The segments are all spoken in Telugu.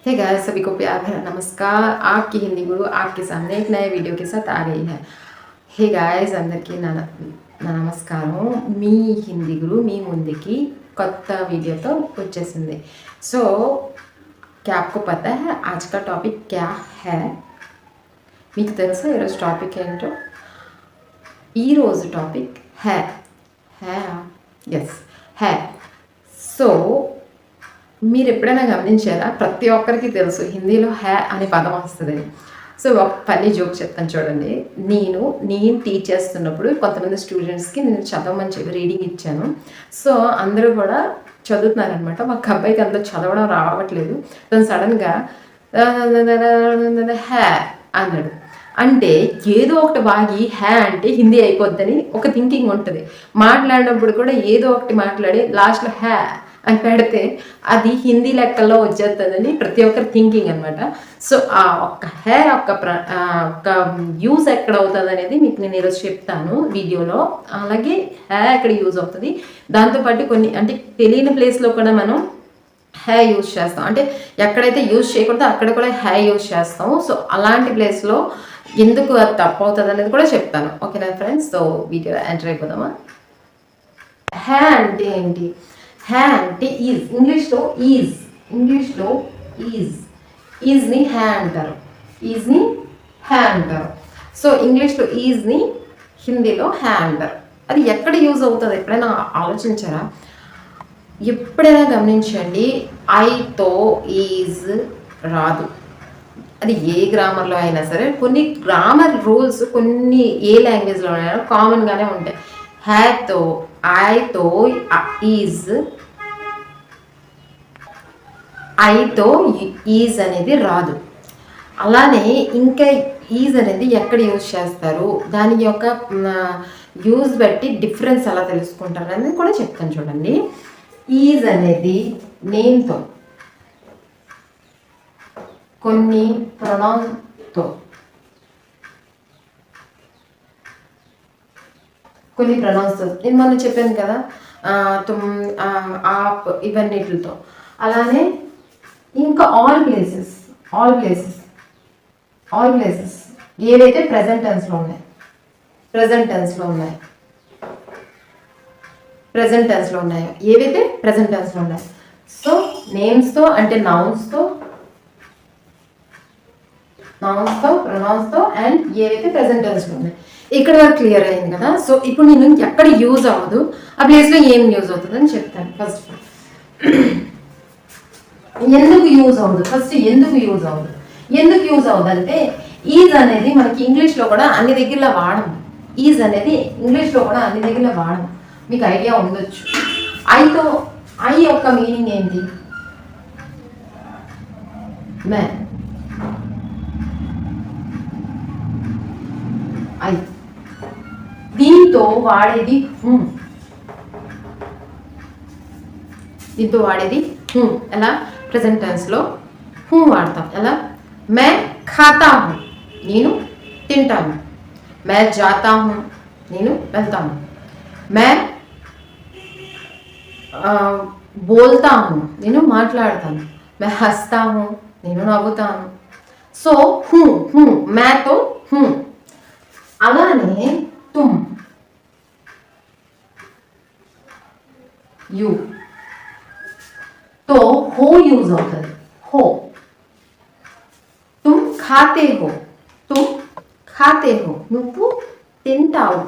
हे गाइस, सभी को प्यार भरा नमस्कार। आपकी हिंदी गुरु आपके सामने एक नए वीडियो के साथ आ गई है। हे गाइस, అందరికీ నా నమస్కారం। మీ హిందీ గురు మీ ముందుకి కొత్త వీడియోతో వచ్చేసింది। సో क्या आपको पता है आज का टॉपिक क्या है? మీకు తెలుసా ఈరోజు టాపిక్ ఏంటో? ఈరోజు టాపిక్ है ఎస్ है। సో మీరు ఎప్పుడైనా గమనించారా? ప్రతి ఒక్కరికి తెలుసు హిందీలో హ్యా అనే పదం వస్తుంది। సో ఒక ఫన్నీ జోక్ చెప్తాను చూడండి। నేను టీచ్ చేస్తున్నప్పుడు కొంతమంది స్టూడెంట్స్కి నేను చదవమని చెప్పి రీడింగ్ ఇచ్చాను। సో అందరూ కూడా చదువుతున్నారనమాట। మాకు అబ్బాయికి అంత చదవడం రావట్లేదు। తను సడన్గా హ్యా అన్నాడు। అంటే ఏదో ఒకటి బాగి హ్యా అంటే హిందీ అయిపోద్దని ఒక థింకింగ్ ఉంటుంది। మాట్లాడినప్పుడు కూడా ఏదో ఒకటి మాట్లాడి లాస్ట్లో హ్యా అని పెడితే అది హిందీ లెక్కల్లో వచ్చేస్తుందని ప్రతి ఒక్కరి థింకింగ్ అనమాట। సో ఆ ఒక్క హ్యా ఒక్క యూజ్ ఎక్కడ అవుతుంది అనేది మీకు నేను ఈరోజు చెప్తాను వీడియోలో। అలాగే హ్యా ఎక్కడ యూజ్ అవుతుంది, దాంతోపాటు కొన్ని అంటే తెలియని ప్లేస్లో కూడా మనం హ్యా యూజ్ చేస్తాం। అంటే ఎక్కడైతే యూజ్ చేయకూడదో అక్కడ కూడా హ్యా యూజ్ చేస్తాం। సో అలాంటి ప్లేస్లో ఎందుకు అది తప్పు అవుతుంది అనేది కూడా చెప్తాను। ఓకేనా ఫ్రెండ్స్? సో వీడియో ఎంటర్ అయిపోదామా? హ్యా అంటే ఏంటి? హ్యా అంటే ఈజ్, ఇంగ్లీష్లో ఈజ్ని హ్యా అంటారు, ఈజ్ని హ్యా అంటారు। సో ఇంగ్లీష్లో ఈజ్ని హిందీలో హ్యా అంటారు। అది ఎక్కడ యూజ్ అవుతుంది ఎప్పుడైనా ఆలోచించారా? ఎప్పుడైనా గమనించండి, ఐతో ఈజ్ రాదు। అది ఏ గ్రామర్లో అయినా సరే, కొన్ని గ్రామర్ రూల్స్ కొన్ని ఏ లాంగ్వేజ్లో అయినా కామన్గానే ఉంటాయి। హ్యాతో ఐతో ఈజ్ అనేది రాదు। అలానే ఇంకా ఈజ్ అనేది ఎక్కడ యూజ్ చేస్తారు, దాని యొక్క యూజ్ బట్టి డిఫరెన్స్ ఎలా తెలుసుకుంటారు అనేది కూడా చెప్తాను చూడండి। ఈజ్ అనేది నేమ్తో, కొన్ని ప్రొనౌన్తో, నేను మొన్న చెప్పాను కదా తుమ్ ఆప్ ఇవన్నిటితో। అలానే ఇంకా ఆల్ ప్లేసెస్ ఏవైతే ప్రెజెంట్ టెన్స్లో ఉన్నాయో ఏవైతే ప్రెజెంట్ టెన్స్లో ఉన్నాయో। సో నేమ్స్తో అంటే నౌన్స్తో ప్రొనౌన్స్తో అండ్ ఏవైతే ప్రెజెంట్ టెన్స్లో ఉన్నాయి। ఇక్కడ వరకు క్లియర్ అయింది కదా? సో ఇప్పుడు నేను ఎక్కడ యూజ్ అవ్వదు, ఆ ప్లేస్లో ఏం యూజ్ అవుతుంది అని చెప్తాను। ఫస్ట్ ఎందుకు యూజ్ అవ్వదు అంటే ఈజ్ అనేది మనకి ఇంగ్లీష్లో కూడా అన్ని దగ్గరలో వాడము। మీకు ఐడియా ఉండొచ్చు। ఐ యొక్క మీనింగ్ ఏంటి? Man, I. దీంతో వాడేది ఎలా? ప్రెజెంట్ టెన్స్లో వాడతాం ఎలా? మే ఖాతా హూ, నేను తింటాను। మే జాతా హూ, నేను వెళ్తాను। మే బోల్తా హూ, నేను మాట్లాడతాను। మే హస్తా హూ, నేను నవ్వుతాను। సో మేతో అలానే తుమ్, యూ తో హో యూజ్ అవుతుంది। తుమ్ ఖాతే హో, నువ్వు తింటావు।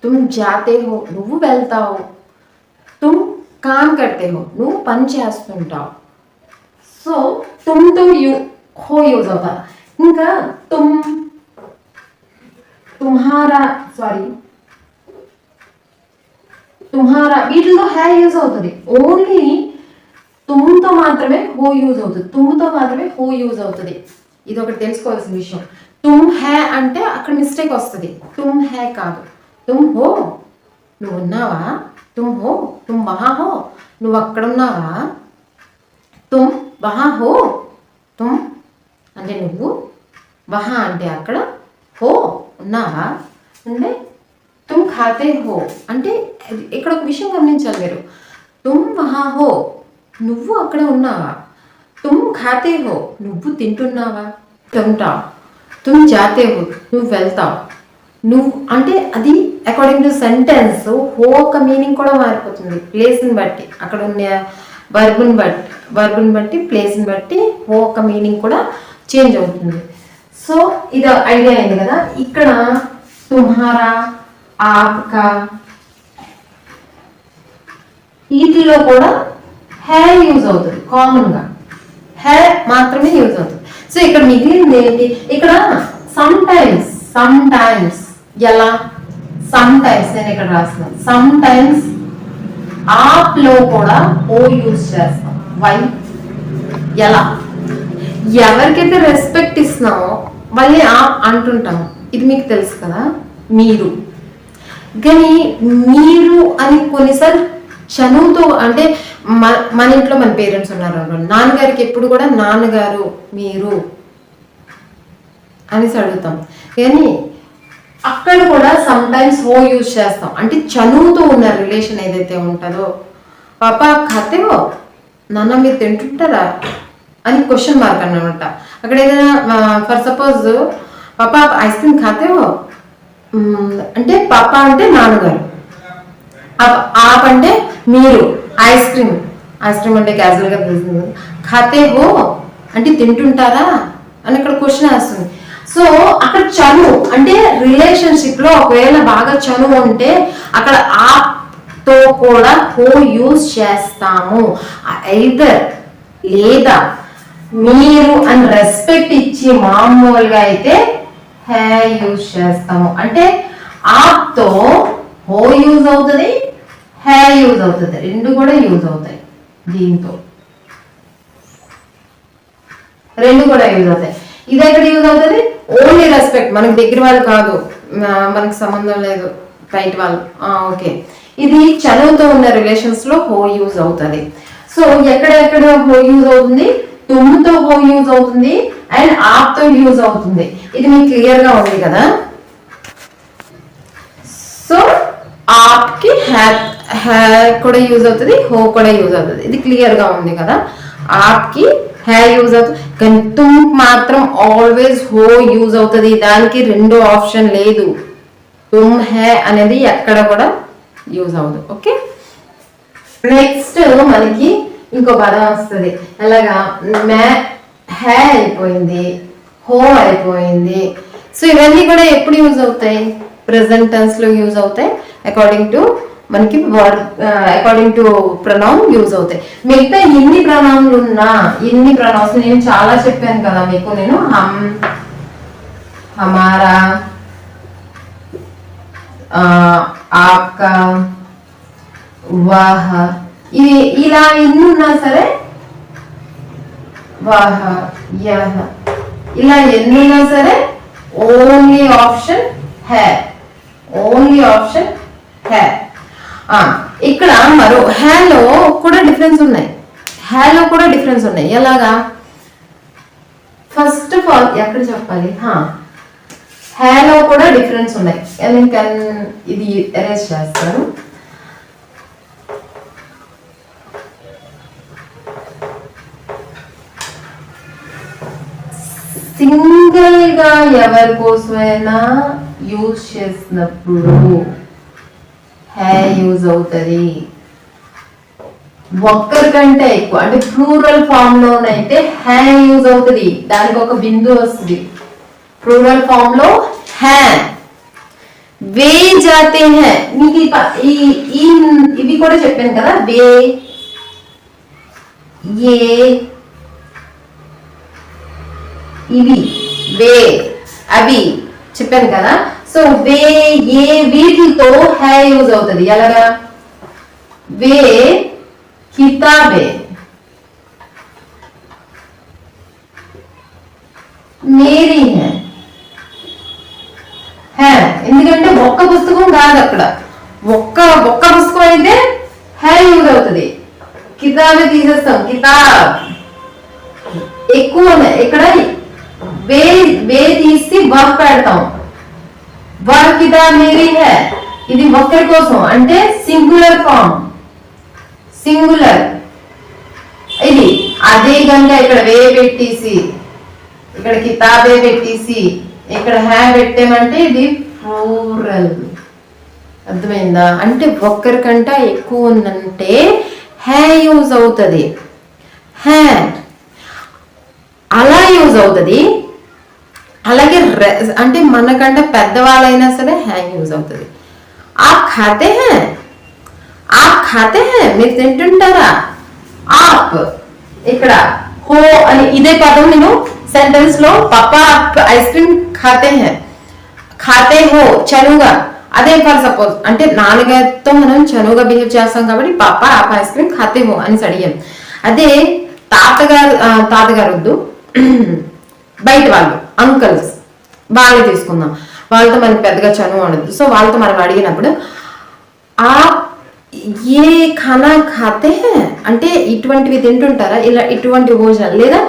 తుమ్ జాతే హో, నువ్వు వెళ్తావు। తుమ్ కామ్ కర్తే హో, నువ్వు పని చేస్తుంటావు। సో తుమ్తో హో యూజ్ అవుతుంది। ఇంకా తుమ్హారా వీటిలో హ్యా యూజ్ అవుతుంది। ఓన్లీ తుమ్తో మాత్రమే హో యూజ్ అవుతుంది। ఇది ఒకటి తెలుసుకోవాల్సిన విషయం। తుమ్ హ్యా అంటే అక్కడ మిస్టేక్ వస్తుంది। తుమ్ హ్యా కాదు, తుమ్ హో, నువ్వు ఉన్నావా? తుమ్ హో, తుమ్ వహా హో, నువ్వు అక్కడ ఉన్నావా? తుమ్ వహా హో, తుమ్ అంటే నువ్వు, వహా అంటే అక్కడ, హో ఉన్నావా అంటే తుమ్ ఖాతే హో అంటే ఇక్కడ ఒక విషయం గమనించాలి మీరు। తుమ్ వహా హో, నువ్వు అక్కడ ఉన్నావా? తుమ్ ఖాతే హో, నువ్వు తింటున్నావా, తింటావు. తుమ్ జాతే హో, నువ్వు వెళ్తావు. నువ్వు అంటే అది అకార్డింగ్ టు సెంటెన్స్ హో ఒక మీనింగ్ కూడా మారిపోతుంది ప్లేస్ని బట్టి, అక్కడ ఉన్న వర్బుని బట్టి ప్లేస్ని బట్టి హో ఒక మీనింగ్ కూడా చేంజ్ అవుతుంది. సో ఇది ఐడియా అయింది కదా. ఇక్కడ తుమ్హారా, ఆప్కా వీటిలో కూడా హే యూజ్ అవుతుంది, కామన్గా హే మాత్రమే యూజ్ అవుతుంది. సో ఇక్కడ మిగిలింది ఏంటి, ఇక్కడ సమ్ టైమ్స్ ఎలా, సమ్ టైమ్స్ నేను ఇక్కడ రాస్తున్నాను, సమ్ టైమ్స్ ఆప్ లో కూడా ఓ యూజ్ చేస్తాం. వై, ఎలా, ఎవరికైతే రెస్పెక్ట్ ఇస్తున్నామో మళ్ళీ ఆప్ అంటుంటాము, ఇది మీకు తెలుసు కదా. మీరు కానీ మీరు అని కొన్నిసార్లు చనువుతో, అంటే మన ఇంట్లో మన పేరెంట్స్ ఉన్నారు అనుకోండి, నాన్నగారికి ఎప్పుడు కూడా నాన్నగారు మీరు అనేసి అడుగుతాం. కానీ అక్కడ కూడా సమ్ టైమ్స్ హో యూజ్ చేస్తాం, అంటే చనువుతో ఉన్న రిలేషన్ ఏదైతే ఉంటుందో. పాపా ఖాతేవో, నాన్న మీరు తింటుంటారా అని క్వశ్చన్ మార్క్ అన్నమాట. అక్కడ ఏదైనా ఫర్ సపోజ్ పాపా ఐస్ క్రీమ్ ఖాతేవో అంటే పాపా అంటే నాన్నగారు, ఆప్ అంటే మీరు, ఐస్ క్రీమ్ అంటే క్యాజువల్గా తెలిసింది. ఖాతే హో అంటే తింటుంటారా అని ఇక్కడ క్వశ్చన్ వేస్తుంది. సో అక్కడ చనువు అంటే రిలేషన్షిప్ లో ఒకవేళ బాగా చనువు ఉంటే అక్కడ ఆప్ తో కూడా హో యూజ్ చేస్తాము. ఐదర్ లేదా మీరు అని రెస్పెక్ట్ ఇచ్చి మామూలుగా అయితే హే యూజ్ చేస్తాము. అంటే ఆప్ తో హో యూజ్ అవుతుంది, హే యూజ్ అవుతుంది, రెండు కూడా యూజ్ అవుతాయి. దీంతో రెండు కూడా యూజ్ అవుతాయి. ఇది ఎక్కడ యూజ్ అవుతుంది, ఓన్లీ రెస్పెక్ట్, మనకి దగ్గర వాళ్ళు కాదు, మనకి సంబంధం లేదు, బయట వాళ్ళు. ఓకే, ఇది చనువుతో ఉన్న రిలేషన్స్ లో హో యూజ్ అవుతుంది. సో ఎక్కడెక్కడ హో యూజ్ అవుతుంది, తుమ్తో హో యూజ్ అవుతుంది అండ్ ఆప్ తో యూజ్ అవుతుంది. ఇది మీకు క్లియర్ గా ఉంది కదా. సో ఆప్ కి హే కూడా యూజ్ అవుతుంది, హో కూడా యూజ్ అవుతుంది. ఇది క్లియర్ గా ఉంది కదా. ఆప్ కి హే యూజ్ అవుతుంది, కానీ తుమ్ మాత్రం ఆల్వేస్ హో యూజ్ అవుతుంది. దానికి రెండో ఆప్షన్ లేదు. తుమ్ హే అనేది ఎక్కడ కూడా యూజ్ అవ్వదు. ఓకే, నెక్స్ట్ మనకి ఇంకో పదం వస్తుంది. ఎలాగా, మే హే అయిపోయింది, హో అయిపోయింది. సో ఇవన్నీ కూడా ఎప్పుడు యూజ్ అవుతాయి, ప్రెసెంట్ టెన్స్ లో యూజ్ అవుతాయి. అకార్డింగ్ టు మనకి అకార్డింగ్ టు ప్రొనౌన్ యూజ్ అవుతాయి. మిగతా ఎన్ని ప్రొనౌన్లు ఉన్నా, ఎన్ని ప్రొనౌన్స్ నేను చాలా చెప్పాను కదా మీకు. నేను హమ్, హమారా, ఆప్కా, వాహ, ఇవి ఇలా ఎన్ని ఉన్నా సరే, వాహ, యహ, ఇలా ఎన్ని ఉన్నా సరే ఓన్లీ ఆప్షన్ హే, ఓన్లీ ఆప్షన్ హే. ఇక్కడ మరో హ్యాలో కూడా డిఫరెన్స్ ఉన్నాయి, హ్యాలో కూడా డిఫరెన్స్ ఉన్నాయి. ఎలాగా, ఫస్ట్ ఆఫ్ ఆల్ ఎక్కడ చెప్పాలి, హ్యాలో కూడా డిఫరెన్స్ ఉన్నాయి. ఇది ఎరేజ్ చేస్తాను. సింగిల్ గా ఎవరి కోసమైనా యూజ్ చేసినప్పుడు హే యూజ్ అవుతుంది. ఒక్కరికంటే ఎక్కువ అంటే ప్లూరల్ ఫామ్ లోనైతే హే యూజ్ అవుతుంది, దానికి ఒక బిందు వస్తుంది. ప్లూరల్ ఫామ్ లో హే, వే జాతే హే, మీకు ఇవి కూడా చెప్పాను కదా, వే, ఏ, ఇవి, వే, అవి చెప్పాను కదా. సో వే, ఏ, వీటితో హే యూజ్ అవుతుంది. ఎలాగా, వే కితాబే, మేరీ హే, ఎందుకంటే ఒక్క పుస్తకం కాదు, అక్కడ ఒక్క పుస్తకం అయితే హే యూజ్ అవుతుంది. కితాబే తీసేస్తాం, కితాబ్ ఎక్కువ ఇక్కడ వే తీసి వర్క్ పెడతాం. వర్ కితాబ్ మేరీ హే, ఇది ఒక్కరి కోసం అంటే సింగులర్ ఫామ్, సింగులర్. ఇది అదే కనుక ఇక్కడ వే పెట్టేసి ఇక్కడ కితాబే పెట్టేసి ఇక్కడ హ్యా పెట్టామంటే ఇది ప్లూరల్. అర్థమైందా? అంటే ఒక్కరికంట ఎక్కువ ఉందంటే హ్యా యూజ్ అవుతుంది, హ్యా అలా యూజ్ అవుతుంది. అలాగే అంటే మనకంటే పెద్దవాళ్ళైనా సరే హ్యా యూజ్ అవుతుంది. ఆప్ ఖాతే హే, ఆప్ ఖాతే హే, మీరు తింటుంటారా? ఆప్ ఇక్కడ హో అని ఇదే పదం నేను సెంటెన్స్ లో పాపా ఆప్ ఐస్ క్రీమ్ ఖాతే హే, ఖాతే హో చనుగా. అదే ఫర్ సపోజ్ అంటే నాన్నగారితో మనం చనువుగా బిహేవ్ చేస్తాం కాబట్టి పాపా ఆప్ ఐస్ క్రీమ్ ఖాతే హో అని అడిగాం. అదే తాతగారు వద్దు, బయట వాళ్ళు అంకల్స్ వాళ్ళే తీసుకుందాం, వాళ్ళతో మనకి పెద్దగా చనువు ఉండదు. సో వాళ్ళతో మనం అడిగినప్పుడు ఆ ఏ ఖానా ఖాతే హే అంటే ఇటువంటివి తింటుంటారా, ఇలా ఇటువంటి భోజనాలు, లేదా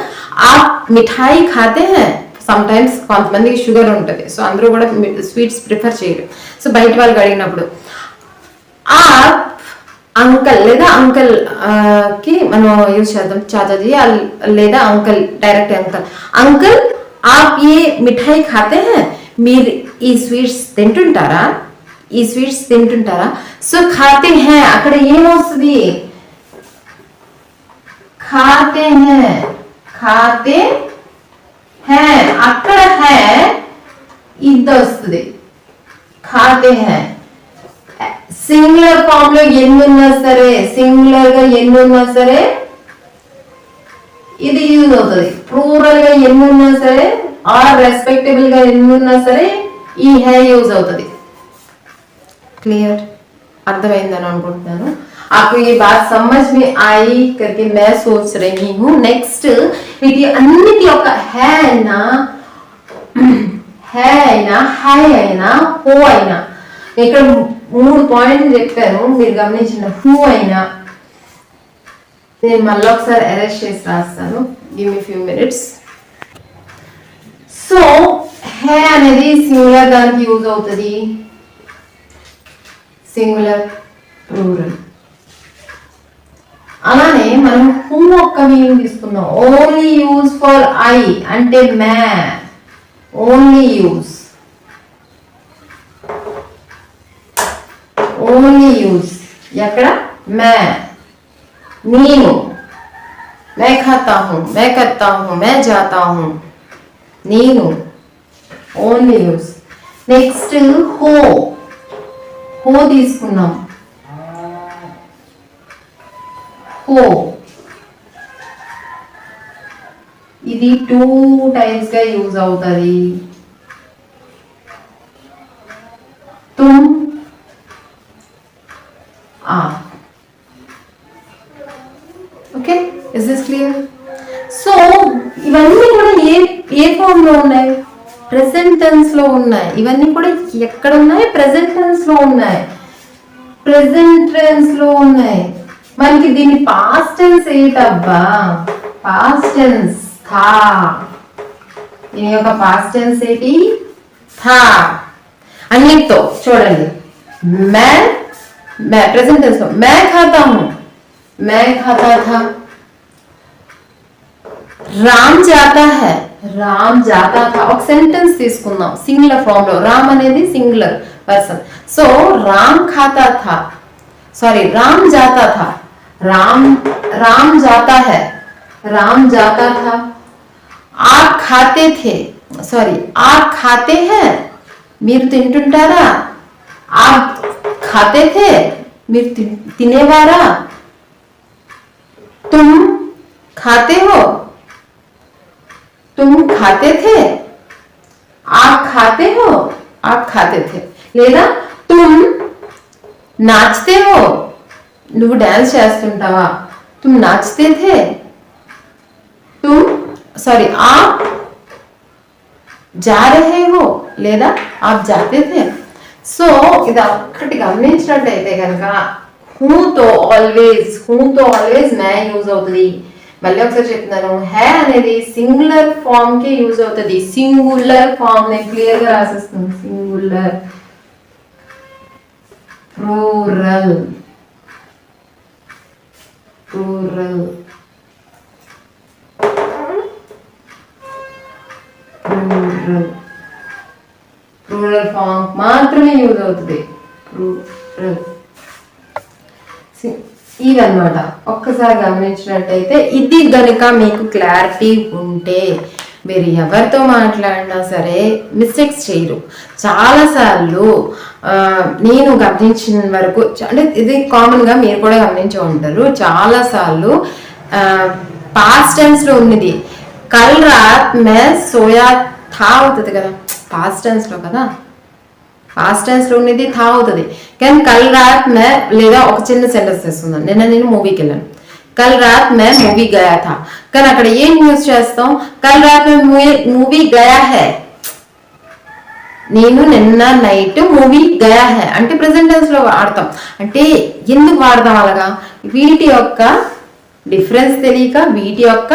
ఆ మిఠాయి ఖాతే హే. సమ్ టైమ్స్ కొంతమందికి షుగర్ ఉంటుంది, సో అందరూ కూడా స్వీట్స్ ప్రిఫర్ చేయరు. సో బయట వాళ్ళకి అడిగినప్పుడు ఆ అంకల్ లేదా అంకల్ కి మనం యూజ్ చేద్దాం చాచాజీ లేదా అంకల్, డైరెక్ట్ అంకల్. అంకల్ ఆప్ ఏ మిఠాయి ఖాతే హే, మీరు ఈ స్వీట్స్ తింటుంటారా, ఈ స్వీట్స్ తింటుంటారా. సో ఖాతే హే అక్కడ ఏమొస్తుంది? ఖాతే హే, ఖాతే హే అక్కడ హే ఇది వస్తుంది, ఖాతే హే. సింగులర్ ఫామ్ లో ఎన్ని ఉన్నా సరే, సింగులర్ గా ఎన్ని ఉన్నా సరే ఇది యూజ్ అవుతుంది. ప్లూరల్ గా ఎన్ని ఉన్నా సరే ఆర్ రెస్పెక్టబుల్ గా ఎన్ని ఉన్నా సరే ఈ హే యూజ్ అవుతుంది. क्लियर? అర్థమైందని అనుకుంటున్నాను. आपको ये बात समझ में आई करके मैं सोच रही हूँ. नेक्स्ट వీటి అన్నిటి యొక్క హే అయినా, హే అయినా, హై అయినా, హో అయినా, ఇక్కడ 3 పాయింట్లు చెప్పాను మీరు గమనించిన. హూ అయినా నేను మళ్ళీ ఒకసారి అరెస్ట్ చేసి రాస్తాను. Give me few minutes. So hey అనేది సింగులర్ దానికి యూజ్ అవుతుంది, సింగులర్ ప్లూరల్. అలానే మనం హూ ఒక్క మీనింగ్ తీసుకున్నాం. ఓన్లీ యూజ్ ఫర్ ఐ అంటే మ్యా, ఓన్లీ యూజ్, ఓన్లీ యూజ్ ఎక్కడ? మ్యా, నేను, मैं खाता हूं, मैं करता हूं, मैं जाता हूं, నేను, ఓన్లీ యూజ్. నెక్స్ట్ హో, హో తీసుకున్నాం. హో ఇది 2 టైమ్స్ గా యూజ్ అవుతుంది. తుమ్, आप. Okay, is this clear? So ఇవన్నీ కూడా ఏ ఫామ్ లో ఉన్నాయి? ప్రెసెంట్ టెన్స్ లో ఉన్నాయి. ఇవన్నీ కూడా ఎక్కడ ఉన్నాయి? ప్రెసెంట్ టెన్స్ లో ఉన్నాయి, ప్రెసెంట్ టెన్స్ లో ఉన్నాయి. మనకి దీని పాస్ట్ టెన్స్ ఏంటబ్బా? పాస్ట్ టెన్స్ థా. దీని యొక్క పాస్ట్ టెన్స్ ఏంటి? థా. అన్నిటితో చూడండి. मैं प्रेजेंट टेंस में मैं खाता हूं, मैं खाता था. राम जाता है, राम जाता था. ఒక సెంటెన్స్ తీసుకుందాం సింగులర్ ఫామ్ లో. రామ్ అనేది సింగులర్ పర్సన్. సో రామ్ खाता था, सॉरी राम जाता था, राम जाता है, राम जाता था. आप खाते थे, सॉरी आप खाते हैं, మీరు తింటుంటారా. आप खाते थे, మీరు తినేవారా. तुम खाते हो, तुम खाते थे. आप खाते हो, आप खाते थे. లేదా तुम नाचते हो, నువ్వు డాన్స్ చేస్తుంటావా. तुम नाचते थे, तुम सॉरी आप जा रहे हो, లేదా आप जाते थे. సో ఇది ఒక్కటి గమనించినట్టయితే కనుక హూతో ఆల్వేస్ మ్యా యూజ్ అవుతుంది. మళ్ళీ ఒకసారి చెప్తున్నాను, హే అనేది సింగులర్ ఫామ్ కి యూజ్ అవుతుంది. సింగులర్ ఫామ్ నేను క్లియర్ గా రాసేస్తాను. Singular, plural, plural. Plural form మాత్రమే యూజ్ అవుతుంది. ప్లూరల్ ఇదన్నమాట. ఒక్కసారి గమనించినట్టయితే ఇది గనుక మీకు క్లారిటీ ఉంటే మీరు ఎవరితో మాట్లాడినా సరే మిస్టేక్స్ చేయరు. చాలాసార్లు నేను గమనించిన వరకు, అంటే ఇది కామన్గా మీరు కూడా గమనించి ఉంటారు, చాలాసార్లు పాస్ట్ టెన్స్లో ఉన్నది కల్ రాత్ మే సోయా థా అవుతుంది కదా, పాస్ట్ టెన్స్లో కదా, పాస్ట్ టెన్స్లో ఉన్నది థా అవుతుంది. కానీ కల్ రాత్ మే, లేదా ఒక చిన్న సెంటెన్స్ చేస్తున్నాను, నిన్న నేను మూవీకి వెళ్ళాను, కల్ రాత్ మే మూవీ గయా థా, కానీ అక్కడ ఏం యూజ్ చేస్తాం, కల్ రాత్ మే మూవీ గయా హై, నేను నిన్న నైట్ మూవీ గయా హై అంటే ప్రెసెంట్ టెన్స్ లో వాడతాం. అంటే ఎందుకు వాడతాం అలాగా, వీటి యొక్క డిఫరెన్స్ తెలియక, వీటి యొక్క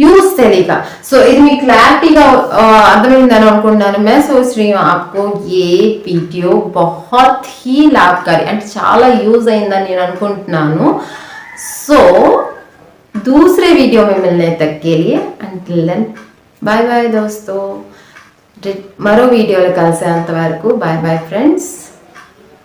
यूज తెలియక. సో ఇది మీకు క్లారిటీగా అర్థమైందని అనుకుంటున్నాను. मैं सोच रही हूँ आपको ये वीडियो बहुत ही लाभकारी అంటే చాలా యూజ్ అయిందని నేను అనుకుంటున్నాను. సో दूसरे वीडियो में मिलने तक के लिए अंटिल देन बाय बाय दोस्तों. మరో వీడియోలో కలిసేంత వరకు బాయ్ బాయ్ ఫ్రెండ్స్.